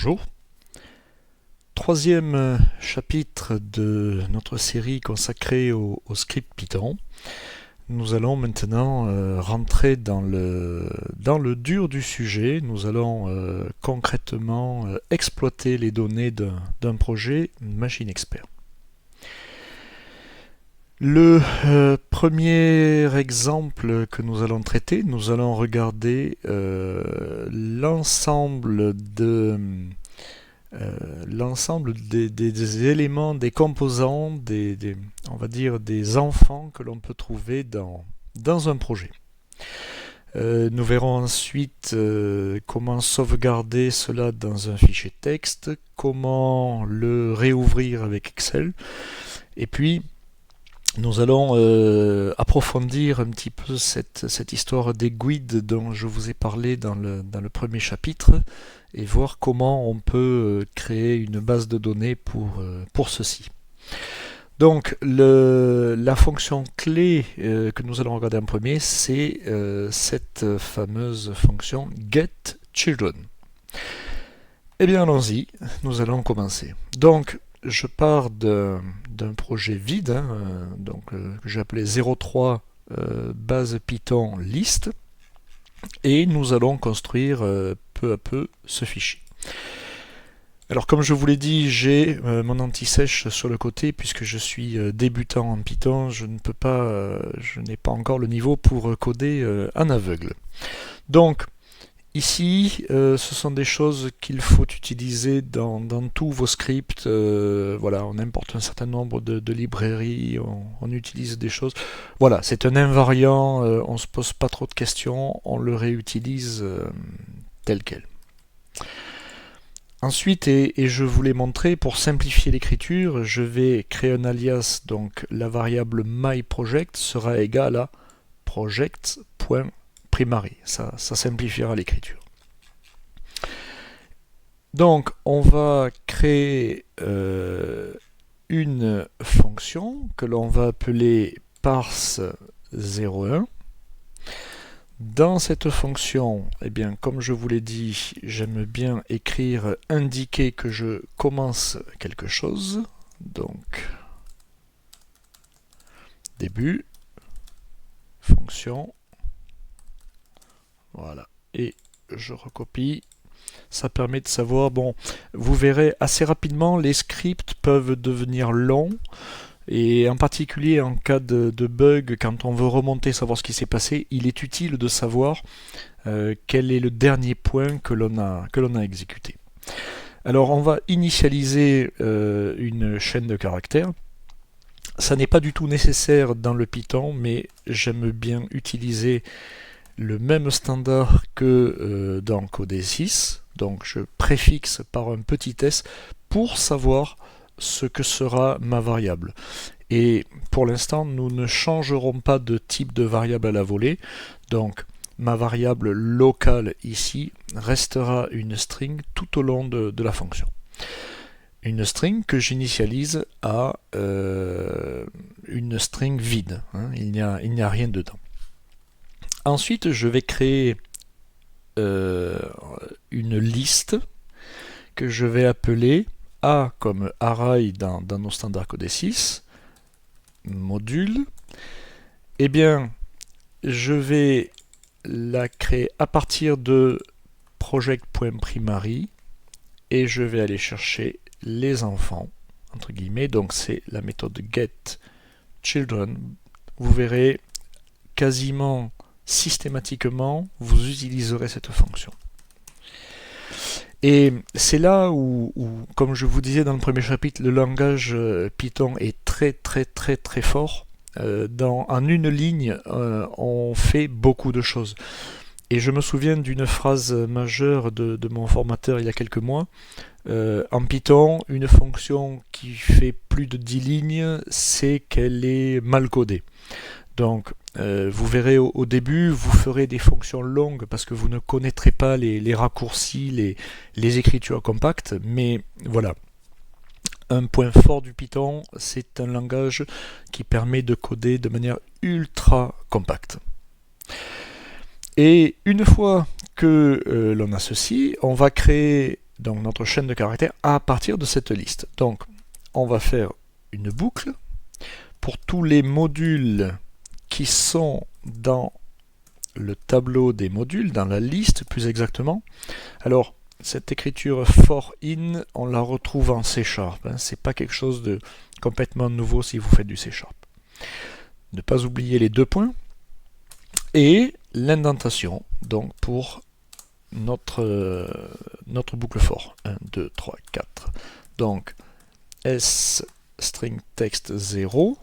Bonjour. Troisième chapitre de notre série consacrée au script Python. Nous allons maintenant rentrer dans le dur du sujet. Nous allons concrètement exploiter les données d'un projet Machine Expert. Le premier exemple que nous allons traiter, nous allons regarder l'ensemble des éléments, des composants, on va dire des enfants que l'on peut trouver dans un projet. Nous verrons ensuite comment sauvegarder cela dans un fichier texte, comment le réouvrir avec Excel, et puis nous allons approfondir un petit peu cette histoire des guides dont je vous ai parlé dans le premier chapitre et voir comment on peut créer une base de données pour ceci. Donc la fonction clé que nous allons regarder en premier, c'est cette fameuse fonction getChildren. Eh bien allons-y, nous allons commencer. Donc je pars d'un projet vide, que j'ai appelé 03 base Python list, et nous allons construire peu à peu ce fichier. Alors comme je vous l'ai dit, j'ai mon anti-sèche sur le côté puisque je suis débutant en Python, je n'ai pas encore le niveau pour coder en aveugle. Donc ici, ce sont des choses qu'il faut utiliser dans tous vos scripts. Voilà, on importe un certain nombre de librairies, on utilise des choses. Voilà, c'est un invariant, on ne se pose pas trop de questions, on le réutilise tel quel. Ensuite, et je vous l'ai montré, pour simplifier l'écriture, je vais créer un alias, donc la variable myProject sera égale à project.primary. Ça simplifiera l'écriture. Donc, on va créer une fonction que l'on va appeler parse01. Dans cette fonction, eh bien, comme je vous l'ai dit, j'aime bien indiquer que je commence quelque chose. Donc, début, fonction, voilà, et je recopie. Ça permet de savoir, bon, vous verrez assez rapidement, les scripts peuvent devenir longs, et en particulier en cas de bug, quand on veut remonter, savoir ce qui s'est passé, il est utile de savoir quel est le dernier point que l'on a exécuté. Alors on va initialiser une chaîne de caractères. Ça n'est pas du tout nécessaire dans le Python, mais j'aime bien utiliser le même standard que dans Codesys. Donc je préfixe par un petit s pour savoir ce que sera ma variable. Et pour l'instant, nous ne changerons pas de type de variable à la volée. Donc ma variable locale ici restera une string tout au long de la fonction. Une string que j'initialise à une string vide. Il n'y a rien dedans. Ensuite, je vais créer une liste que je vais appeler A comme array dans nos standards Codesys, module. Eh bien, je vais la créer à partir de project.primary et je vais aller chercher les enfants, entre guillemets, donc c'est la méthode getChildren. Vous verrez quasiment systématiquement, vous utiliserez cette fonction. Et c'est là où, comme je vous disais dans le premier chapitre, le langage Python est très fort. En une ligne, on fait beaucoup de choses. Et je me souviens d'une phrase majeure de mon formateur il y a quelques mois. En Python, une fonction qui fait plus de 10 lignes, c'est qu'elle est mal codée. Donc, vous verrez au début, vous ferez des fonctions longues parce que vous ne connaîtrez pas les raccourcis, les écritures compactes, mais voilà. Un point fort du Python, c'est un langage qui permet de coder de manière ultra compacte. Et une fois que l'on a ceci, on va créer donc notre chaîne de caractères à partir de cette liste. Donc on va faire une boucle pour tous les modules qui sont dans le tableau des modules, dans la liste plus exactement. Alors cette écriture for in, on la retrouve en C#, hein. C'est pas quelque chose de complètement nouveau si vous faites du C#. Ne pas oublier les deux points et l'indentation, donc pour notre boucle for. 1, 2, 3, 4. Donc S string text 0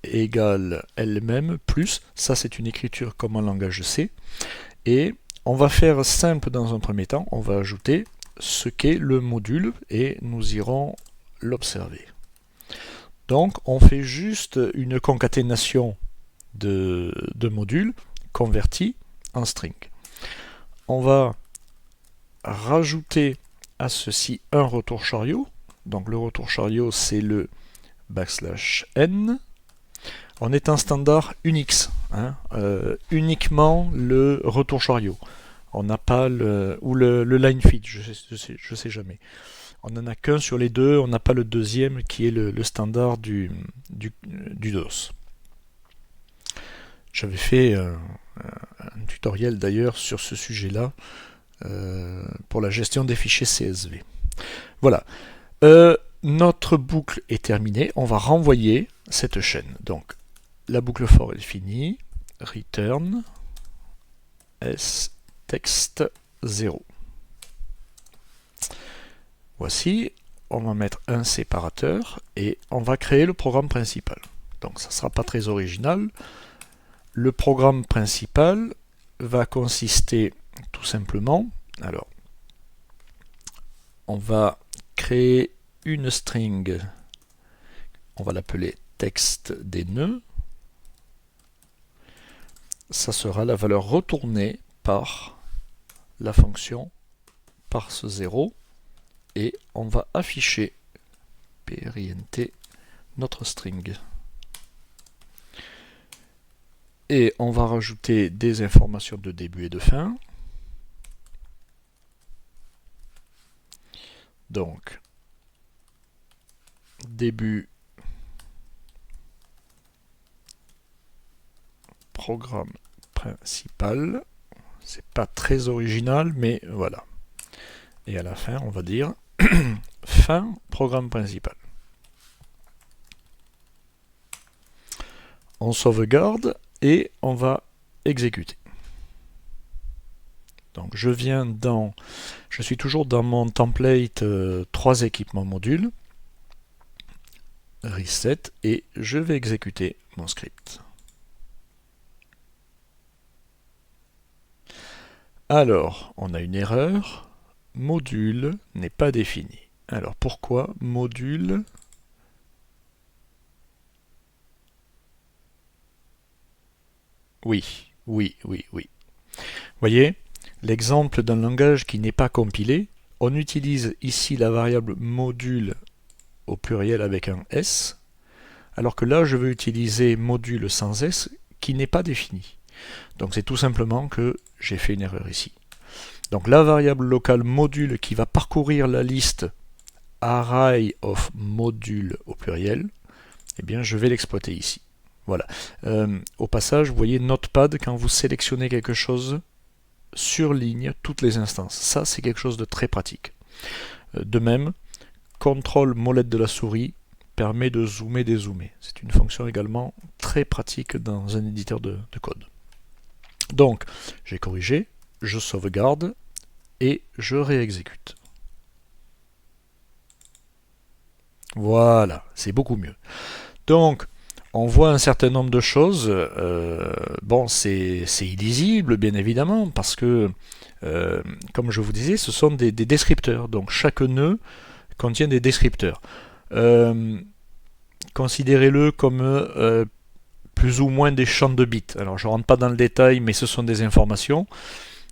égale elle-même plus, ça c'est une écriture comme en langage C, et on va faire simple dans un premier temps, on va ajouter ce qu'est le module et nous irons l'observer. Donc on fait juste une concaténation de modules convertis en string. On va rajouter à ceci un retour chariot, donc le retour chariot c'est le \n. On est en standard Unix, hein, uniquement le retour chariot. On n'a pas le line feed, je sais jamais. On n'en a qu'un sur les deux, on n'a pas le deuxième qui est le standard du DOS. J'avais fait un tutoriel d'ailleurs sur ce sujet-là pour la gestion des fichiers CSV. Voilà. Notre boucle est terminée, on va renvoyer cette chaîne. Donc la boucle for est finie, return s text 0. Voici, on va mettre un séparateur et on va créer le programme principal. Donc ça ne sera pas très original. Le programme principal va consister tout simplement, alors on va créer une string, on va l'appeler texte des nœuds. Ça sera la valeur retournée par la fonction parse0 et on va afficher print notre string. Et on va rajouter des informations de début et de fin. Donc, début, programme principal. C'est pas très original, mais voilà. Et à la fin, on va dire fin programme principal. On sauvegarde et on va exécuter. Donc je suis toujours dans mon template 3 équipements modules, reset, et je vais exécuter mon script. Alors, on a une erreur, module n'est pas défini. Alors pourquoi module ? Oui. Vous voyez, l'exemple d'un langage qui n'est pas compilé, on utilise ici la variable module au pluriel avec un S, alors que là je veux utiliser module sans S qui n'est pas défini. Donc c'est tout simplement que j'ai fait une erreur ici. Donc la variable locale module qui va parcourir la liste array of module au pluriel, eh bien je vais l'exploiter ici. Voilà. Au passage, vous voyez Notepad, quand vous sélectionnez quelque chose, surligne toutes les instances. Ça, c'est quelque chose de très pratique. De même, contrôle molette de la souris permet de zoomer, dézoomer. C'est une fonction également très pratique dans un éditeur de code. Donc, j'ai corrigé, je sauvegarde et je réexécute. Voilà, c'est beaucoup mieux. Donc, on voit un certain nombre de choses. Bon, c'est illisible, bien évidemment, parce que, comme je vous disais, ce sont des descripteurs. Donc, chaque nœud contient des descripteurs. Considérez-le comme plus ou moins des champs de bits. Alors, je ne rentre pas dans le détail, mais ce sont des informations.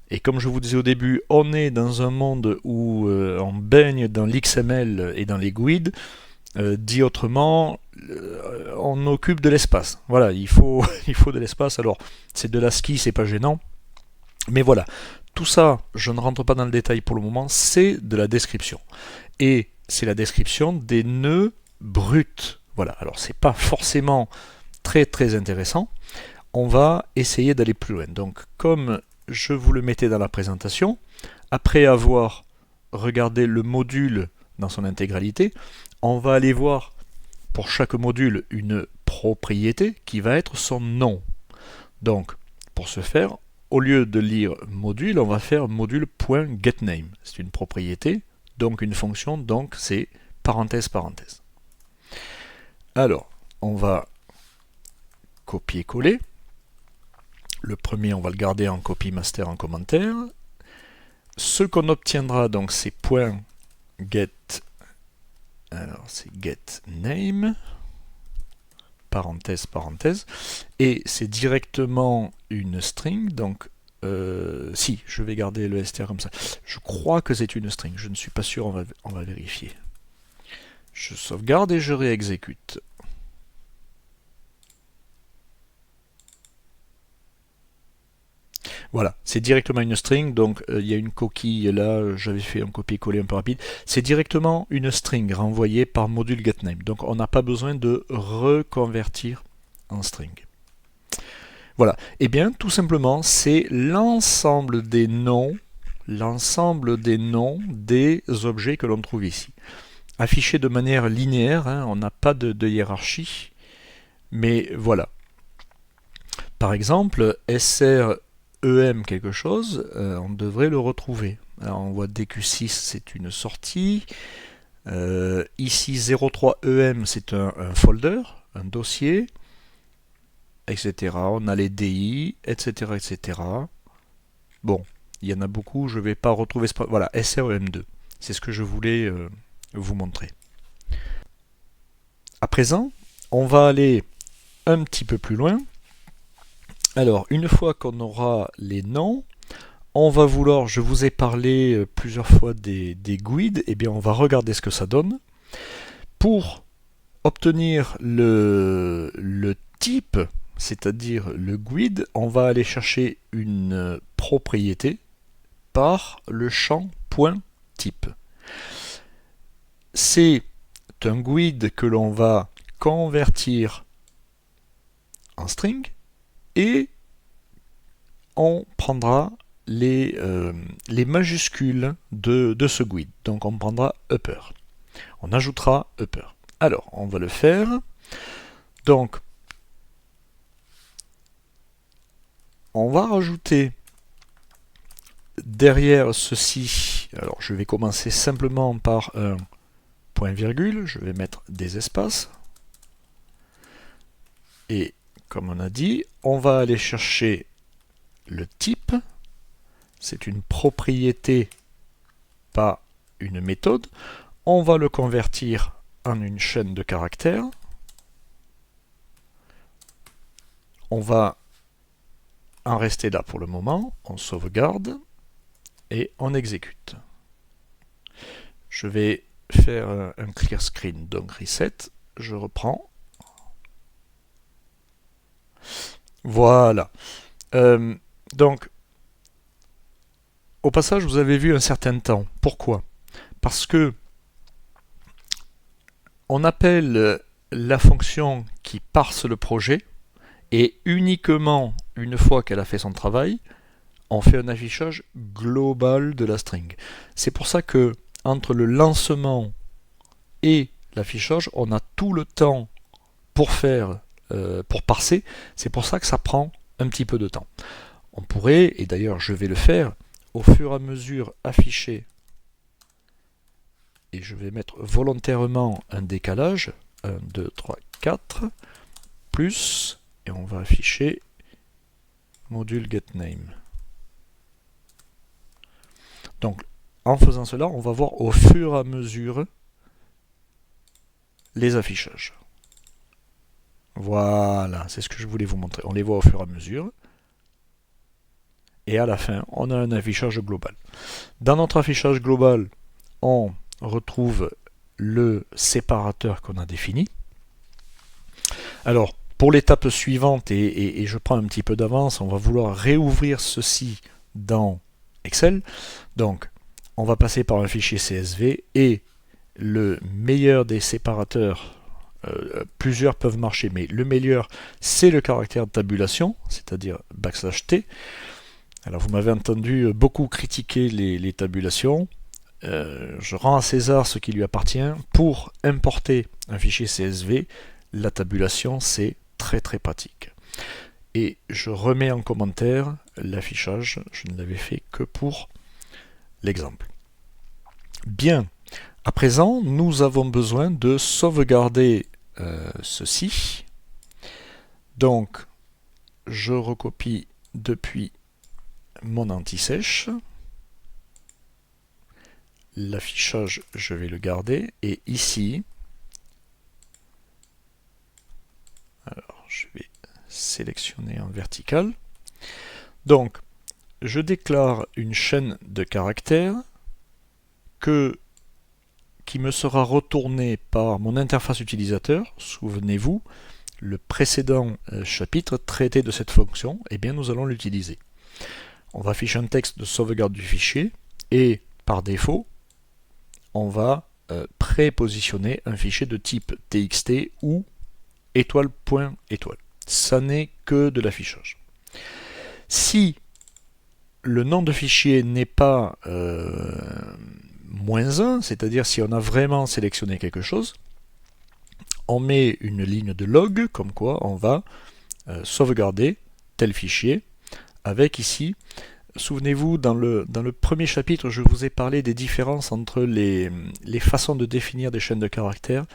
Et comme je vous disais au début, on est dans un monde où on baigne dans l'XML et dans les GUID. Dit autrement, on occupe de l'espace. Voilà, il faut de l'espace. Alors, c'est de l'ASCII, c'est pas gênant. Mais voilà, tout ça, je ne rentre pas dans le détail pour le moment, c'est de la description. Et c'est la description des nœuds bruts. Voilà, alors c'est pas forcément très intéressant. On va essayer d'aller plus loin. Donc, comme je vous le mettais dans la présentation, après avoir regardé le module dans son intégralité, on va aller voir pour chaque module une propriété qui va être son nom. Donc, pour ce faire, au lieu de lire module, on va faire module.getName. C'est une propriété, donc une fonction, donc c'est parenthèse. Alors, on va copier-coller. Le premier, on va le garder en copie master en commentaire. Ce qu'on obtiendra, donc, c'est .get, alors c'est getName, parenthèse, et c'est directement une string, donc si, je vais garder le str comme ça. Je crois que c'est une string, je ne suis pas sûr, on va vérifier. Je sauvegarde et je réexécute. Voilà, c'est directement une string, donc il y a une coquille là, j'avais fait un copier-coller un peu rapide. C'est directement une string renvoyée par module getName, donc on n'a pas besoin de reconvertir en string. Voilà, et bien tout simplement c'est l'ensemble des noms des objets que l'on trouve ici. Affiché de manière linéaire, hein, on n'a pas de hiérarchie, mais voilà. Par exemple, SREM quelque chose, on devrait le retrouver. Alors on voit DQ6 c'est une sortie, ici 03EM c'est un folder, un dossier, etc. On a les DI, etc. Bon, il y en a beaucoup, je ne vais pas retrouver... Voilà, SREM2, c'est ce que je voulais vous montrer. À présent, on va aller un petit peu plus loin. Alors, une fois qu'on aura les noms, on va vouloir, je vous ai parlé plusieurs fois des GUID, et bien on va regarder ce que ça donne. Pour obtenir le type, c'est-à-dire le GUID, on va aller chercher une propriété par le champ .type. C'est un GUID que l'on va convertir en string et on prendra les majuscules de ce GUID. Donc on prendra upper. On ajoutera upper. Alors, on va le faire. Donc, on va rajouter derrière ceci, alors je vais commencer simplement par un point virgule, je vais mettre des espaces. Et comme on a dit, on va aller chercher le type. C'est une propriété, pas une méthode. On va le convertir en une chaîne de caractères. On va en rester là pour le moment. On sauvegarde et on exécute. Je vais faire un clear screen, donc reset. Je reprends. Voilà. Donc, au passage, vous avez vu un certain temps. Pourquoi? Parce que on appelle la fonction qui parse le projet et uniquement une fois qu'elle a fait son travail, on fait un affichage global de la string. C'est pour ça que entre le lancement et l'affichage, on a tout le temps pour faire, pour parser. C'est pour ça que ça prend un petit peu de temps. On pourrait, et d'ailleurs je vais le faire, au fur et à mesure afficher, et je vais mettre volontairement un décalage, 1, 2, 3, 4, plus, et on va afficher module getName. Donc, en faisant cela, on va voir au fur et à mesure les affichages. Voilà, c'est ce que je voulais vous montrer. On les voit au fur et à mesure. Et à la fin, on a un affichage global. Dans notre affichage global, on retrouve le séparateur qu'on a défini. Alors, pour l'étape suivante, et je prends un petit peu d'avance, on va vouloir réouvrir ceci dans Excel. Donc, on va passer par un fichier CSV et le meilleur des séparateurs, plusieurs peuvent marcher, mais le meilleur, c'est le caractère de tabulation, c'est-à-dire \t. Alors, vous m'avez entendu beaucoup critiquer les tabulations. Je rends à César ce qui lui appartient. Pour importer un fichier CSV, la tabulation, c'est très très pratique. Et je remets en commentaire l'affichage, je ne l'avais fait que pour l'exemple. Bien, à présent, nous avons besoin de sauvegarder ceci. Donc, je recopie depuis mon anti-sèche. L'affichage, je vais le garder. Et ici, alors je vais sélectionner en vertical. Donc, je déclare une chaîne de caractères qui me sera retournée par mon interface utilisateur. Souvenez-vous, le précédent chapitre traitait de cette fonction. Eh bien, nous allons l'utiliser. On va afficher un texte de sauvegarde du fichier et par défaut, on va prépositionner un fichier de type txt ou étoile.étoile. Ça n'est que de l'affichage. Si le nom de fichier n'est pas -1, c'est-à-dire si on a vraiment sélectionné quelque chose, on met une ligne de log, comme quoi on va sauvegarder tel fichier, avec ici, souvenez-vous, dans le premier chapitre, je vous ai parlé des différences entre les façons de définir des chaînes de caractères.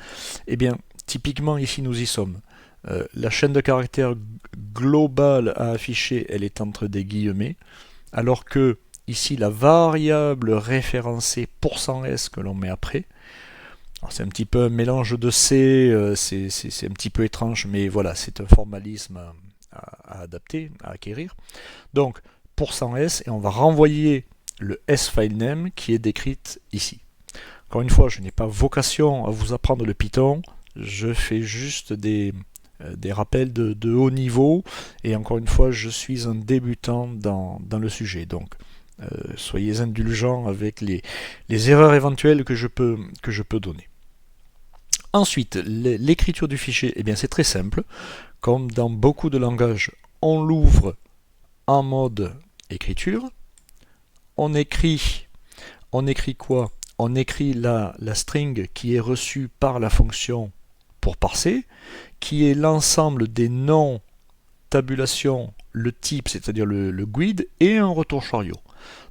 Eh bien, typiquement ici nous y sommes. La chaîne de caractères globale à afficher, elle est entre des guillemets, alors que ici la variable référencée %s que l'on met après, c'est un petit peu un mélange de C, c'est un petit peu étrange, mais voilà, c'est un formalisme à adapter, à acquérir. Donc, %s, et on va renvoyer le s-file-name qui est décrite ici. Encore une fois, je n'ai pas vocation à vous apprendre le Python, je fais juste des rappels de haut niveau, et encore une fois, je suis un débutant dans le sujet, donc soyez indulgents avec les erreurs éventuelles que je peux donner. Ensuite, l'écriture du fichier, eh bien c'est très simple, comme dans beaucoup de langages, on l'ouvre en mode écriture, on écrit quoi? On écrit la string qui est reçue par la fonction pour parser, qui est l'ensemble des noms, tabulation, le type, c'est-à-dire le GUID, et un retour chariot.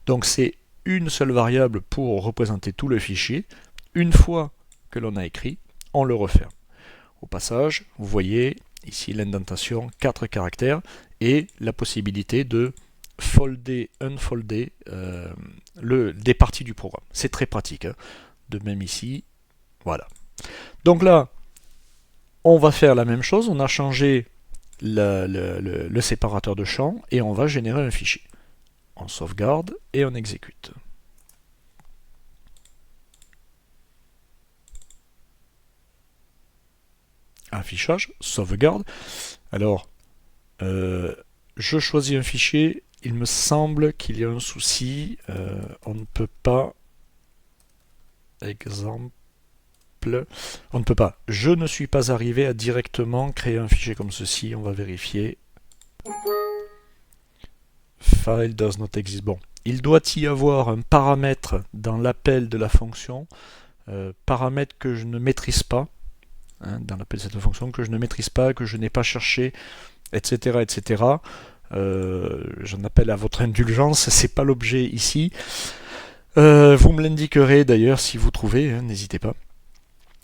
Donc c'est une seule variable pour représenter tout le fichier. Une fois que l'on a écrit, on le referme. Au passage, vous voyez ici l'indentation 4 caractères et la possibilité de folder, unfolder des parties du programme. C'est très pratique. Hein. De même ici, voilà. Donc là, on va faire la même chose. On a changé le séparateur de champs et on va générer un fichier. On sauvegarde et on exécute. Affichage, sauvegarde. Alors, je choisis un fichier. Il me semble qu'il y a un souci. On ne peut pas. Exemple. On ne peut pas. Je ne suis pas arrivé à directement créer un fichier comme ceci. On va vérifier. File does not exist. Bon, il doit y avoir un paramètre dans l'appel de la fonction. Paramètre que je ne maîtrise pas. Hein, dans l'appel de cette fonction que je ne maîtrise pas, que je n'ai pas cherché, etc. etc. J'en appelle à votre indulgence, c'est pas l'objet ici. Vous me l'indiquerez d'ailleurs si vous trouvez, hein, n'hésitez pas.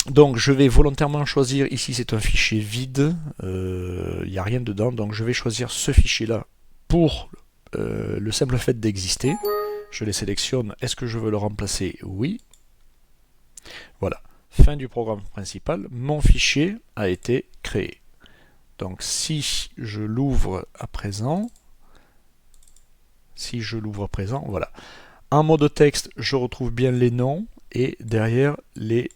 Donc je vais volontairement choisir, ici c'est un fichier vide, il n'y a rien dedans, donc je vais choisir ce fichier-là pour le simple fait d'exister. Je les sélectionne, est-ce que je veux le remplacer? Oui. Voilà. Fin du programme principal, mon fichier a été créé. Donc si je l'ouvre à présent, voilà. En mode texte, je retrouve bien les noms et derrière les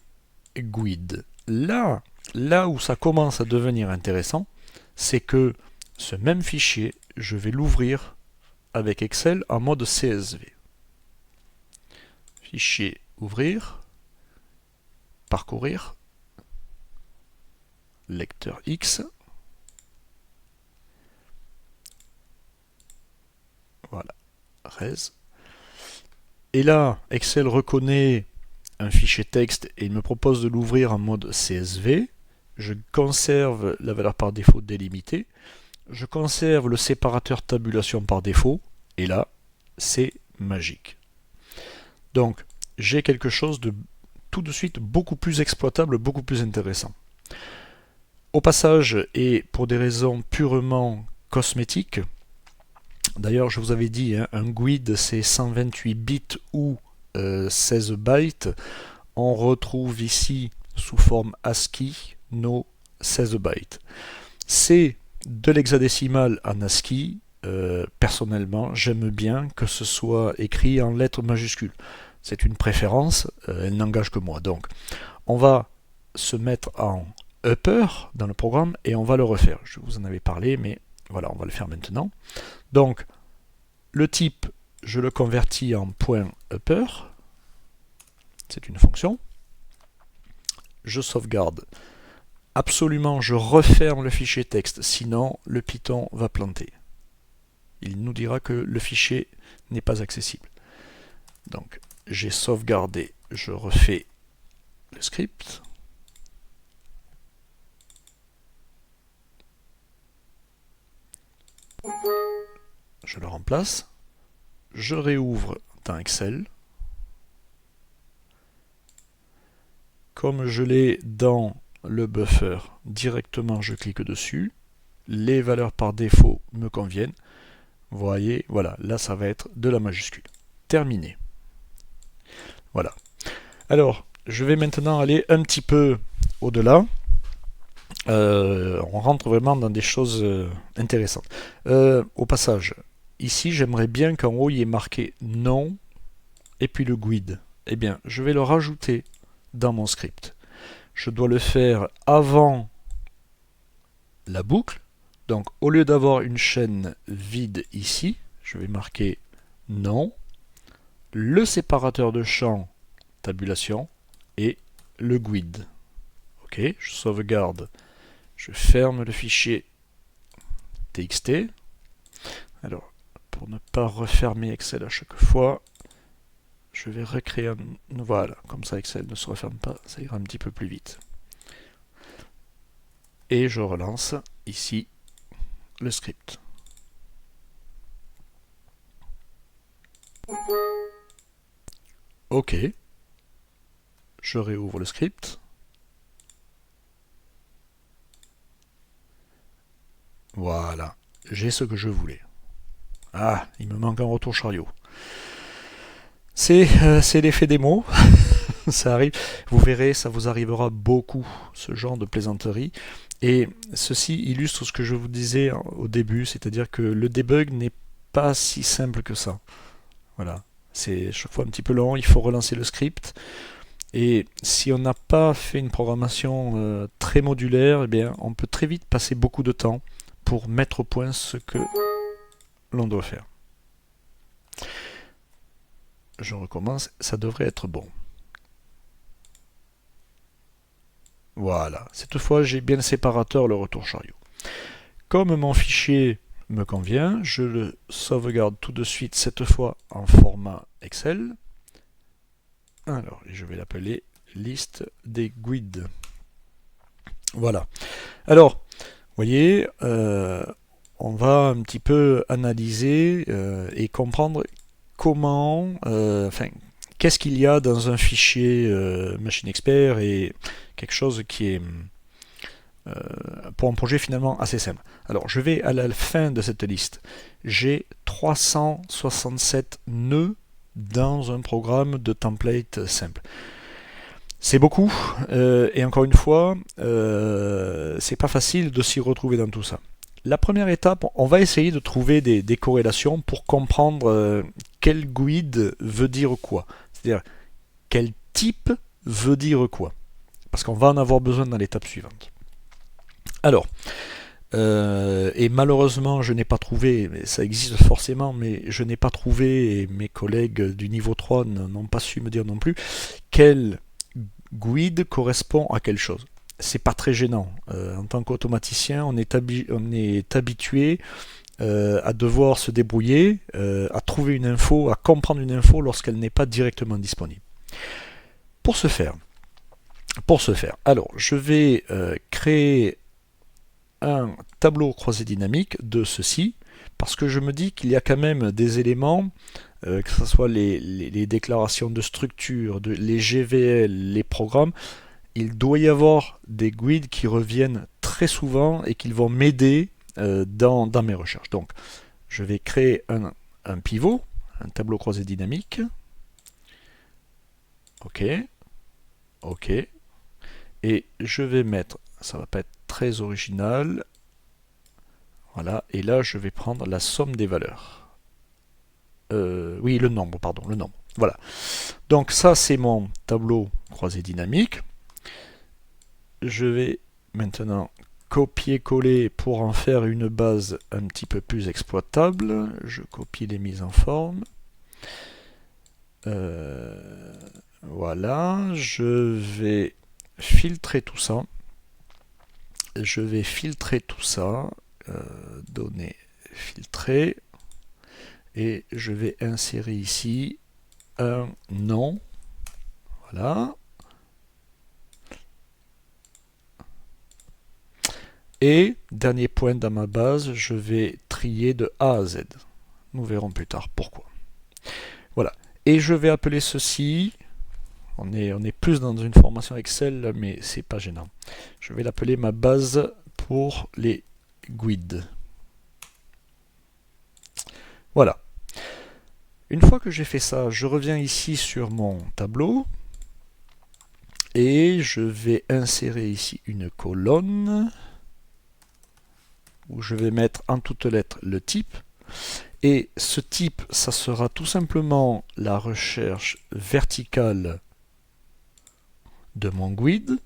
GUID. Là où ça commence à devenir intéressant, c'est que ce même fichier, je vais l'ouvrir avec Excel en mode CSV. fichier ouvrir, parcourir, lecteur X, voilà, res. Et là, Excel reconnaît un fichier texte et il me propose de l'ouvrir en mode CSV. Je conserve la valeur par défaut délimitée. Je conserve le séparateur tabulation par défaut. Et là, c'est magique. Donc, j'ai quelque chose de tout de suite beaucoup plus exploitable, beaucoup plus intéressant. Au passage, et pour des raisons purement cosmétiques, d'ailleurs, je vous avais dit, hein, un GUID c'est 128 bits ou 16 bytes. On retrouve ici, sous forme ASCII, nos 16 bytes. C'est de l'hexadécimal en ASCII. Personnellement, j'aime bien que ce soit écrit en lettres majuscules. C'est une préférence, elle n'engage que moi. Donc, on va se mettre en upper dans le programme et on va le refaire. Je vous en avais parlé, mais voilà, on va le faire maintenant. Donc, le type, je le convertis en point upper. C'est une fonction. Je sauvegarde. Absolument, je referme le fichier texte, sinon le Python va planter. Il nous dira que le fichier n'est pas accessible. Donc, j'ai sauvegardé, je refais le script. Je le remplace. Je réouvre dans Excel. Comme je l'ai dans le buffer, directement je clique dessus. Les valeurs par défaut me conviennent. Vous voyez, voilà, là ça va être de la majuscule. Terminé. Voilà. Alors, je vais maintenant aller un petit peu au-delà. On rentre vraiment dans des choses intéressantes. Au passage, ici j'aimerais bien qu'en haut il y ait marqué nom et puis le GUID. Eh bien, je vais le rajouter dans mon script. Je dois le faire avant la boucle. Donc, au lieu d'avoir une chaîne vide ici, je vais marquer nom, le séparateur de champs, tabulation, et le GUID. Ok, je sauvegarde, je ferme le fichier txt. Alors, pour ne pas refermer Excel à chaque fois, je vais recréer un... Voilà, comme ça Excel ne se referme pas, ça ira un petit peu plus vite. Et je relance ici le script. Ok. Je réouvre le script. Voilà. J'ai ce que je voulais. Ah, il me manque un retour chariot. C'est l'effet démo. Ça arrive. Vous verrez, ça vous arrivera beaucoup, ce genre de plaisanterie. Et ceci illustre ce que je vous disais au début, c'est-à-dire que le debug n'est pas si simple que ça. Voilà. C'est chaque fois un petit peu long, il faut relancer le script. Et si on n'a pas fait une programmation très modulaire, eh bien, on peut très vite passer beaucoup de temps pour mettre au point ce que l'on doit faire. Je recommence, ça devrait être bon. Voilà, cette fois j'ai bien le séparateur, le retour chariot. Comme mon fichier me convient, je le sauvegarde tout de suite, cette fois en format Excel. Alors, je vais l'appeler liste des GUID. Voilà. Alors, vous voyez, on va un petit peu analyser et comprendre comment, qu'est-ce qu'il y a dans un fichier Machine Expert et quelque chose qui est pour un projet finalement assez simple. Alors je vais à la fin de cette liste. J'ai 367 nœuds dans un programme de template simple. C'est beaucoup et encore une fois, c'est pas facile de s'y retrouver dans tout ça. La première étape, on va essayer de trouver des corrélations pour comprendre quel GUID veut dire quoi. C'est-à-dire quel type veut dire quoi. Parce qu'on va en avoir besoin dans l'étape suivante. Alors, Et malheureusement, je n'ai pas trouvé, mais ça existe forcément, mais je n'ai pas trouvé, et mes collègues du niveau 3 n'ont pas su me dire non plus, quel GUID correspond à quelle chose. C'est pas très gênant. En tant qu'automaticien, on est habitué à devoir se débrouiller, à trouver une info, à comprendre une info lorsqu'elle n'est pas directement disponible. Pour ce faire, alors je vais créer un tableau croisé dynamique de ceci, parce que je me dis qu'il y a quand même des éléments, que ce soit les déclarations de structure, les GVL, les programmes, il doit y avoir des guides qui reviennent très souvent et qui vont m'aider dans mes recherches. Donc, je vais créer un pivot, un tableau croisé dynamique. OK. OK. Et je vais mettre, ça va pas être très original, voilà, et là je vais prendre la somme des valeurs. Oui, le nombre, pardon, le nombre. Voilà. Donc ça c'est mon tableau croisé dynamique. Je vais maintenant copier-coller pour en faire une base un petit peu plus exploitable. Je copie les mises en forme. Voilà, je vais filtrer tout ça. Données filtrées, et je vais insérer ici un nom. Voilà. Et dernier point dans ma base, je vais trier de A à Z. Nous verrons plus tard pourquoi. Voilà. Et je vais appeler ceci, on est plus dans une formation Excel, mais c'est pas gênant. Je vais l'appeler ma base pour les guides. Voilà. Une fois que j'ai fait ça, je reviens ici sur mon tableau et je vais insérer ici une colonne où je vais mettre en toutes lettres le type. Et ce type, ça sera tout simplement la recherche verticale de mon guide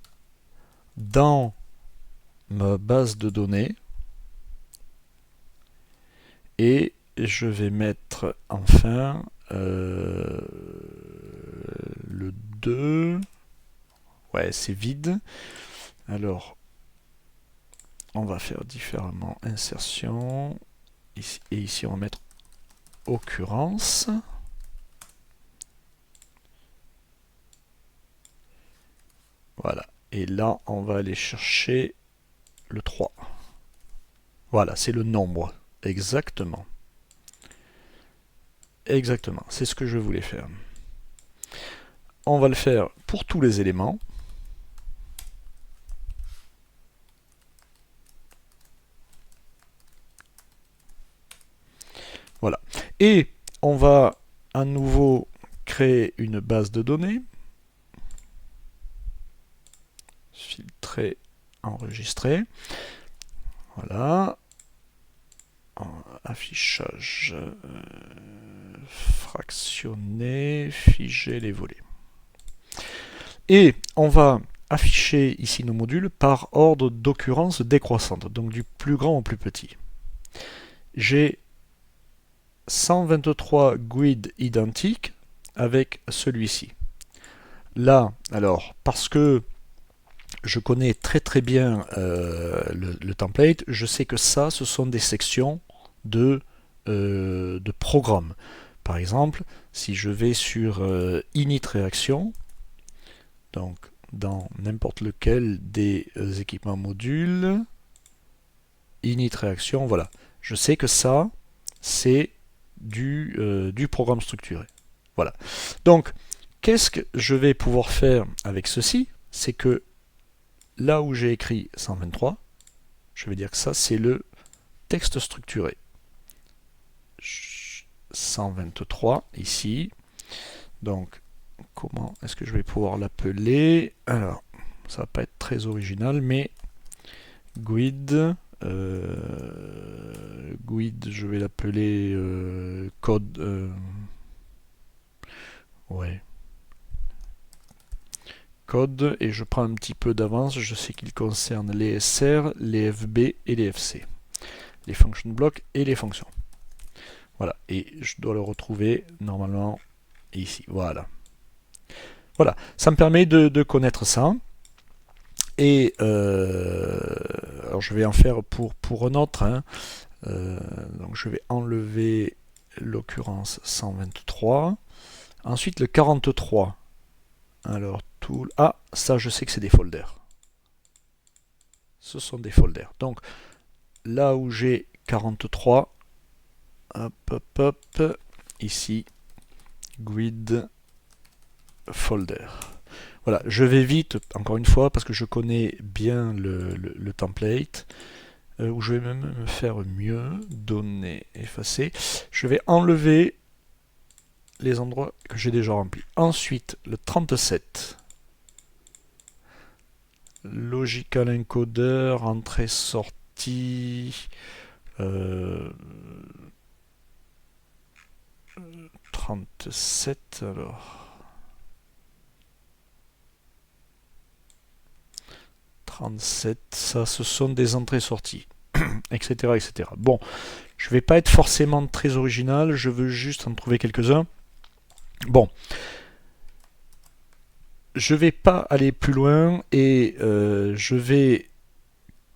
dans ma base de données. Et je vais mettre enfin le 2. Ouais, c'est vide. Alors, on va faire différemment. Insertion. Ici, et ici, on va mettre occurrence. Voilà. Et là, on va aller chercher le 3. Voilà, c'est le nombre. Exactement. Exactement. C'est ce que je voulais faire. On va le faire pour tous les éléments. Voilà. Et on va à nouveau créer une base de données. Filtrer, enregistrer. Voilà. Affichage, fractionner, figer les volets. Et on va afficher ici nos modules par ordre d'occurrence décroissante, donc du plus grand au plus petit. J'ai 123 guides identiques avec celui-ci. Là, alors, parce que je connais très très bien le template, je sais que ça, ce sont des sections de programme. Par exemple, si je vais sur init réaction, donc dans n'importe lequel des équipements modules, init réaction, voilà. Je sais que ça, c'est du programme structuré. Voilà. Donc, qu'est-ce que je vais pouvoir faire avec ceci? C'est que là où j'ai écrit 123, je vais dire que ça, c'est le texte structuré. 123 ici. Donc, comment est-ce que je vais pouvoir l'appeler? Alors, ça va pas être très original, mais guide, guide, je vais l'appeler code, ouais, code et je prends un petit peu d'avance. Je sais qu'il concerne les SR, les FB et les FC. Les function blocks et les fonctions. Voilà, et je dois le retrouver normalement ici. Voilà. Voilà, ça me permet de connaître ça. Et alors je vais en faire pour un autre. Hein. Donc je vais enlever l'occurrence 123. Ensuite le 43. Alors tool. Ah, ça je sais que c'est des folders. Ce sont des folders. Donc là où j'ai 43, hop, hop, hop, ici, grid folder. Voilà, je vais vite, encore une fois, parce que je connais bien le template, où je vais même me faire mieux, donner, effacer. Je vais enlever les endroits que j'ai déjà remplis. Ensuite, le 37. Logical encoder, entrée-sortie. 37 alors. 37, ça ce sont des entrées-sorties, etc., etc. Bon, je vais pas être forcément très original, je veux juste en trouver quelques-uns. Bon, je vais pas aller plus loin et je vais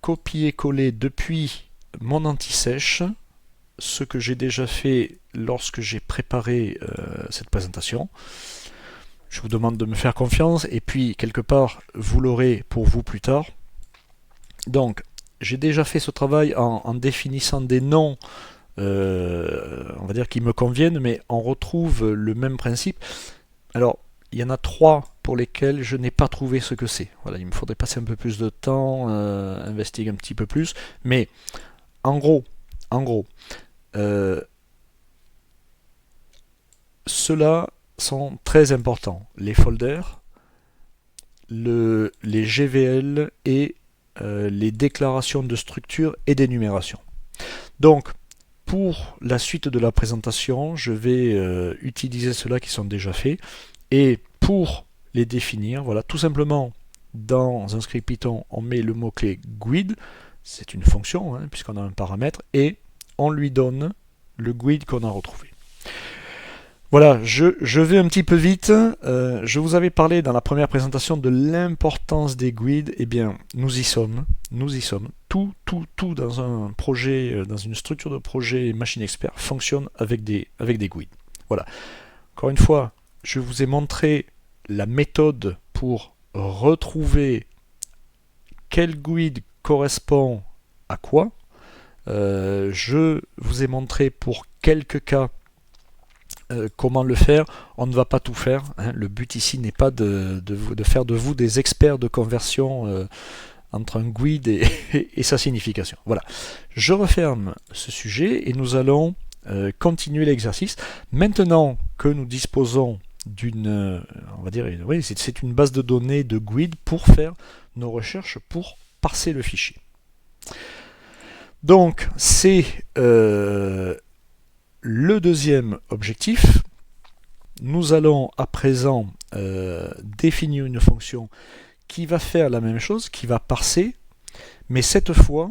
copier-coller depuis mon anti-sèche ce que j'ai déjà fait lorsque j'ai préparé cette présentation. Je vous demande de me faire confiance et puis quelque part vous l'aurez pour vous plus tard. Donc j'ai déjà fait ce travail en définissant des noms on va dire qui me conviennent, mais on retrouve le même principe. Alors il y en a 3 pour lesquels je n'ai pas trouvé ce que c'est. Voilà, il me faudrait passer un peu plus de temps, investiguer un petit peu plus, mais en gros, ceux-là sont très importants. Les folders, les GVL et les déclarations de structure et d'énumération. Donc, pour la suite de la présentation, je vais utiliser ceux-là qui sont déjà faits. Et pour les définir, voilà, tout simplement, dans un script Python, on met le mot-clé GUID, c'est une fonction, hein, puisqu'on a un paramètre, et on lui donne le GUID qu'on a retrouvé. Voilà, je vais un petit peu vite. Je vous avais parlé dans la première présentation de l'importance des GUID. Eh bien, nous y sommes. Tout dans un projet, dans une structure de projet Machine Expert fonctionne avec des GUID. Voilà. Encore une fois, je vous ai montré la méthode pour retrouver quel GUID correspond à quoi. Je vous ai montré pour quelques cas comment le faire. On ne va pas tout faire, hein. Le but ici n'est pas de faire de vous des experts de conversion entre un GUID et sa signification. Voilà. Je referme ce sujet et nous allons continuer l'exercice. Maintenant que nous disposons d'une, on va dire, oui, c'est une base de données de GUID pour faire nos recherches, pour parser le fichier. Donc, c'est le deuxième objectif. Nous allons à présent définir une fonction qui va faire la même chose, qui va parser, mais cette fois,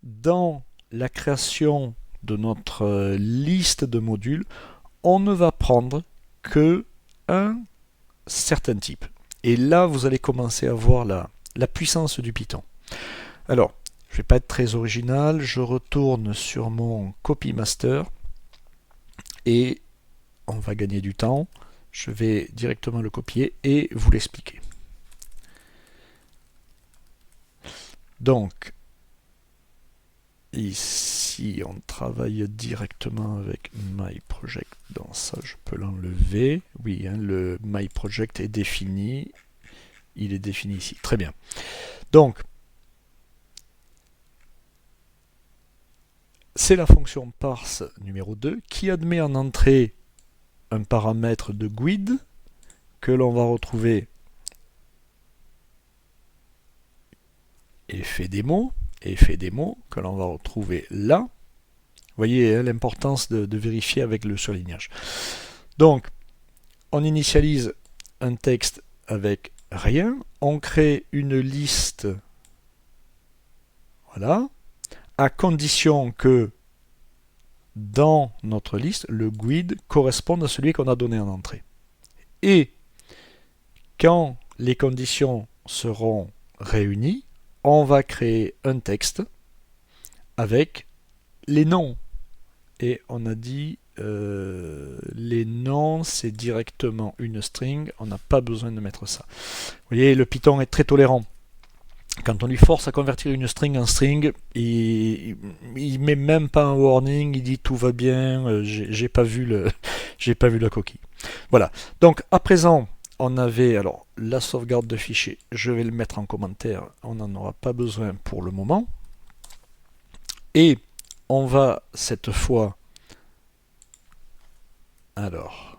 dans la création de notre liste de modules, on ne va prendre que un certain type. Et là, vous allez commencer à voir la puissance du Python. Alors, je ne vais pas être très original, je retourne sur mon copy master et on va gagner du temps. Je vais directement le copier et vous l'expliquer. Donc, ici, on travaille directement avec MyProject. Dans ça, je peux l'enlever. Oui, hein, le MyProject est défini. Il est défini ici. Très bien. Donc, c'est la fonction parse numéro 2 qui admet en entrée un paramètre de GUID que l'on va retrouver effet démo que l'on va retrouver là. Vous voyez hein, l'importance de vérifier avec le surlignage. Donc, on initialise un texte avec rien. On crée une liste, voilà, à condition que dans notre liste, le GUID corresponde à celui qu'on a donné en entrée. Et quand les conditions seront réunies, on va créer un texte avec les noms. Et on a dit les noms, c'est directement une string, on n'a pas besoin de mettre ça. Vous voyez, le Python est très tolérant. Quand on lui force à convertir une string en string, il met même pas un warning, il dit tout va bien, j'ai pas vu la coquille. Voilà. Donc à présent, on avait alors la sauvegarde de fichier. Je vais le mettre en commentaire. On n'en aura pas besoin pour le moment. Et on va cette fois, alors,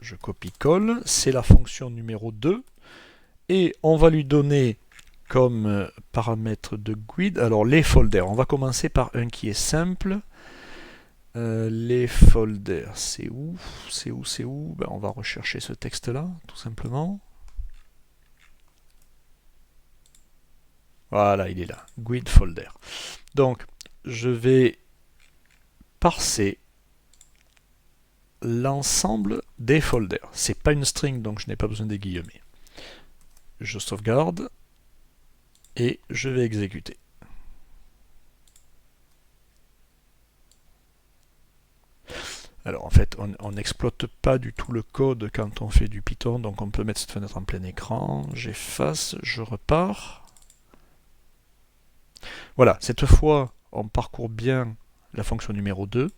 je copie-colle. C'est la fonction numéro 2. Et on va lui donner comme paramètre de GUID, alors les folders. On va commencer par un qui est simple. Les folders, c'est où? Ben, on va rechercher ce texte-là, tout simplement. Voilà, il est là. GUID folder. Donc, je vais parser l'ensemble des folders. C'est pas une string, donc je n'ai pas besoin des guillemets. Je sauvegarde et je vais exécuter. Alors en fait, on n'exploite pas du tout le code quand on fait du Python, donc on peut mettre cette fenêtre en plein écran. J'efface, je repars. Voilà, cette fois, on parcourt bien la fonction numéro 2.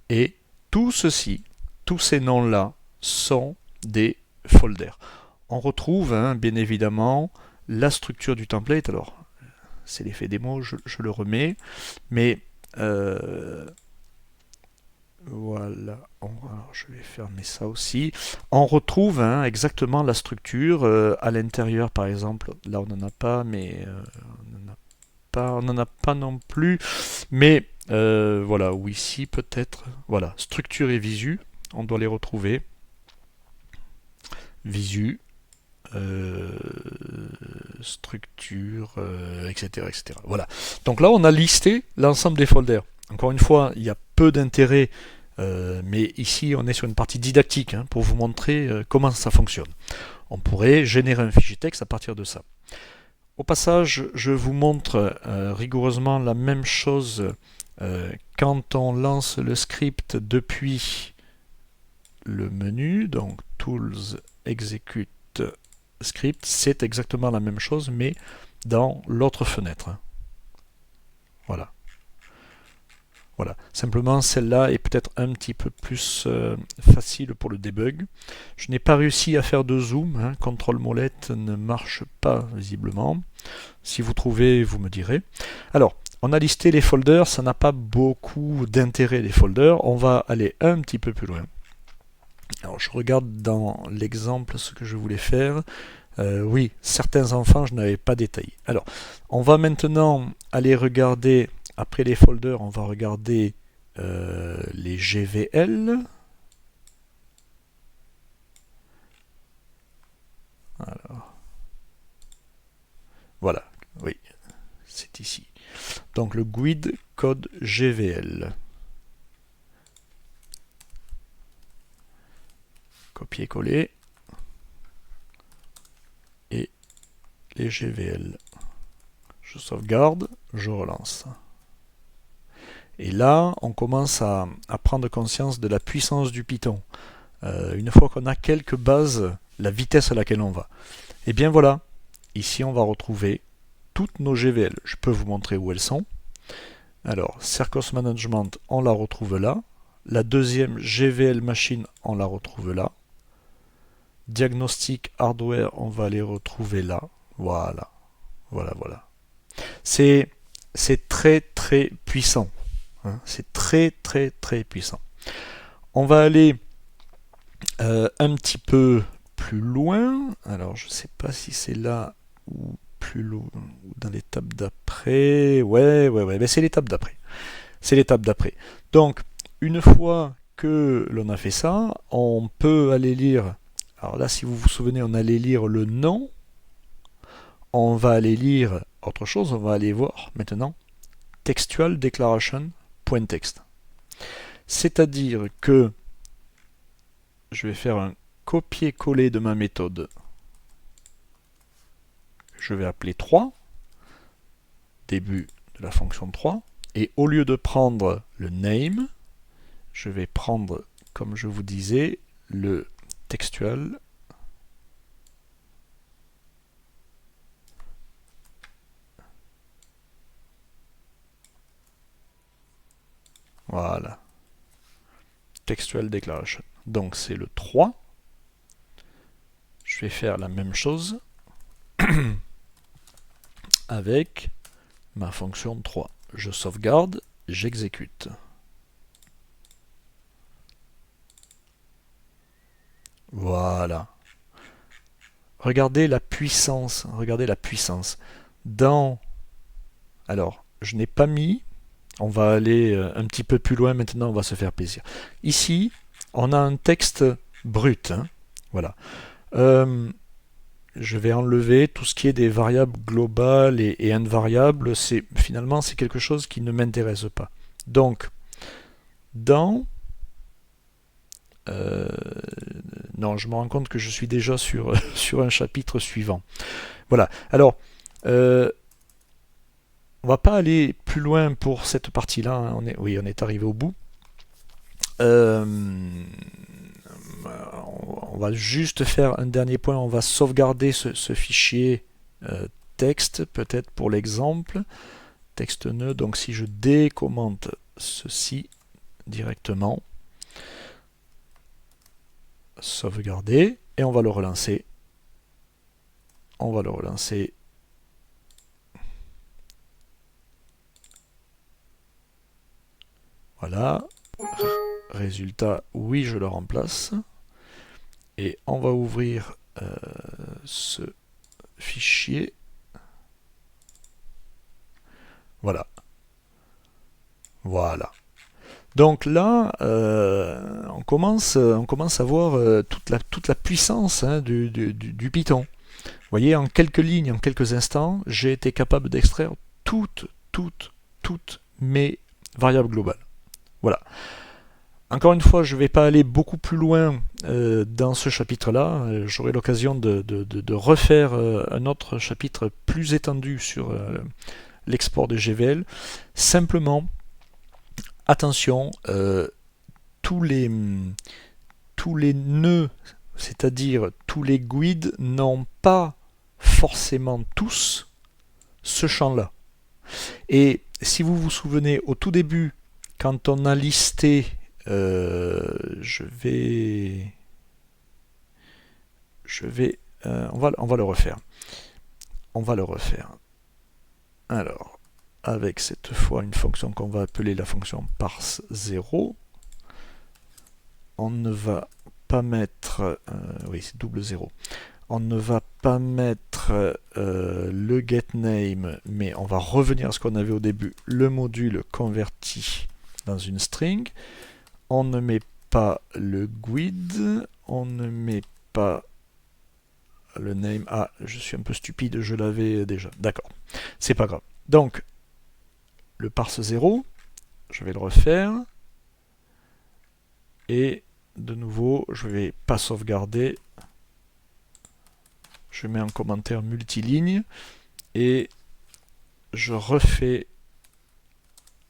Et tout ceci, tous ces noms-là, sont des folders. On retrouve, bien évidemment, la structure du template. Alors, c'est l'effet démo, je le remets. Mais voilà, je vais fermer ça aussi. On retrouve exactement la structure à l'intérieur, par exemple. Là, on n'en a pas, mais on n'en a pas non plus. Mais voilà, ou ici peut-être. Voilà, structure et visu, on doit les retrouver. Visu, structure, etc., etc. Voilà. Donc là, on a listé l'ensemble des folders. Encore une fois, il y a peu d'intérêt, mais ici, on est sur une partie didactique pour vous montrer comment ça fonctionne. On pourrait générer un fichier texte à partir de ça. Au passage, je vous montre rigoureusement la même chose quand on lance le script depuis le menu, donc Tools, Execute, Script, c'est exactement la même chose, mais dans l'autre fenêtre. Voilà. Voilà. Simplement, celle-là est peut-être un petit peu plus facile pour le debug. Je n'ai pas réussi à faire de zoom. Contrôle molette ne marche pas visiblement. Si vous trouvez, vous me direz. Alors, on a listé les folders. Ça n'a pas beaucoup d'intérêt, les folders. On va aller un petit peu plus loin. Alors, je regarde dans l'exemple ce que je voulais faire. Oui, certains enfants, je n'avais pas détaillé. Alors, on va maintenant aller regarder, après les folders, on va regarder les GVL. Alors, voilà, oui, c'est ici. Donc, le GUID code GVL. Copier-coller. Et les GVL. Je sauvegarde, je relance. Et là, on commence à prendre conscience de la puissance du Python. Une fois qu'on a quelques bases, la vitesse à laquelle on va. Et bien voilà, ici on va retrouver toutes nos GVL. Je peux vous montrer où elles sont. Alors, Circos Management, on la retrouve là. La deuxième GVL Machine, on la retrouve là. Diagnostic Hardware, on va les retrouver là. Voilà, voilà, voilà. C'est très très puissant. C'est très très très puissant. On va aller un petit peu plus loin. Alors je ne sais pas si c'est là ou plus loin ou dans l'étape d'après. Ouais, mais c'est l'étape d'après. C'est l'étape d'après. Donc une fois que l'on a fait ça, on peut aller lire Alors là, si vous vous souvenez, on allait lire le nom. On va aller lire autre chose, on va aller voir maintenant textual declaration.text. C'est-à-dire que je vais faire un copier-coller de ma méthode. Je vais appeler 3, début de la fonction 3, et au lieu de prendre le name, je vais prendre, comme je vous disais, le textual. Voilà. Textual declaration. Donc c'est le 3. Je vais faire la même chose avec ma fonction 3. Je sauvegarde, j'exécute. Voilà. Regardez la puissance. Regardez la puissance. Alors, je n'ai pas mis. On va aller un petit peu plus loin maintenant, on va se faire plaisir. Ici, on a un texte brut. Hein. Voilà. Je vais enlever tout ce qui est des variables globales et invariables. Finalement, c'est quelque chose qui ne m'intéresse pas. Donc, non, je me rends compte que je suis déjà sur, sur un chapitre suivant. Voilà. Alors, on va pas aller plus loin pour cette partie-là. Hein. Oui, on est arrivé au bout. On va juste faire un dernier point. On va sauvegarder ce fichier texte, peut-être pour l'exemple. Texte nœud. Donc si je décommente ceci directement, sauvegarder, et on va le relancer. On va le relancer. Voilà. Résultat, oui, je le remplace. Et on va ouvrir ce fichier. Voilà. Voilà. Donc là, on commence à voir toute la puissance hein, du Python. Vous voyez, en quelques lignes, en quelques instants, j'ai été capable d'extraire toutes mes variables globales. Voilà. Encore une fois, je ne vais pas aller beaucoup plus loin dans ce chapitre-là. J'aurai l'occasion de refaire un autre chapitre plus étendu sur l'export de GVL. Simplement, attention, tous les nœuds, c'est-à-dire tous les GUID, n'ont pas forcément tous ce champ-là. Et si vous vous souvenez, au tout début, quand on a listé, on va le refaire. On va le refaire. Alors, avec cette fois une fonction qu'on va appeler la fonction parse 0. On ne va pas mettre, oui c'est double 0. On ne va pas mettre le getName, mais on va revenir à ce qu'on avait au début, le module converti dans une string. On ne met pas le GUID, on ne met pas le name. Ah, je suis un peu stupide, je l'avais déjà. D'accord, c'est pas grave. Donc, le parse 0, je vais le refaire. Et de nouveau, je ne vais pas sauvegarder. Je mets un commentaire multiligne et je refais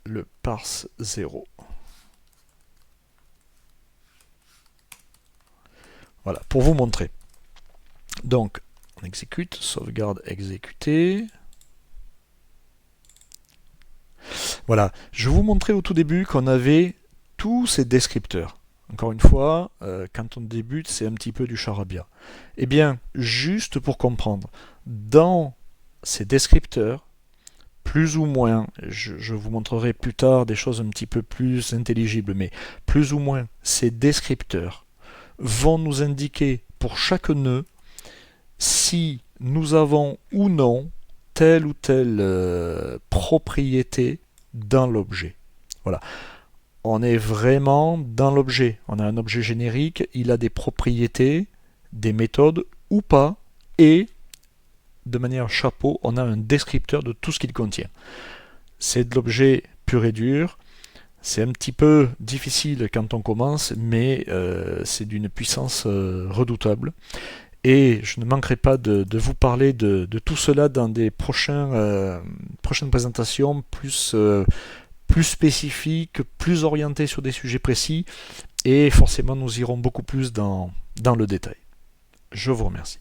le parse 0. Voilà, pour vous montrer. Donc, on exécute, sauvegarde, exécuter. Voilà, je vous montrais au tout début qu'on avait tous ces descripteurs. Encore une fois, quand on débute, c'est un petit peu du charabia. Eh bien, juste pour comprendre, dans ces descripteurs, plus ou moins, je vous montrerai plus tard des choses un petit peu plus intelligibles, mais plus ou moins, ces descripteurs vont nous indiquer pour chaque nœud si nous avons ou non telle ou telle propriété dans l'objet. Voilà. On est vraiment dans l'objet. On a un objet générique, il a des propriétés. des méthodes ou pas, et de manière chapeau, on a un descripteur de tout ce qu'il contient. C'est de l'objet pur et dur. C'est un petit peu difficile quand on commence, mais c'est d'une puissance redoutable. Et je ne manquerai pas de vous parler de tout cela dans des prochaines présentations plus spécifiques, plus orientées sur des sujets précis, et forcément nous irons beaucoup plus dans le détail. Je vous remercie.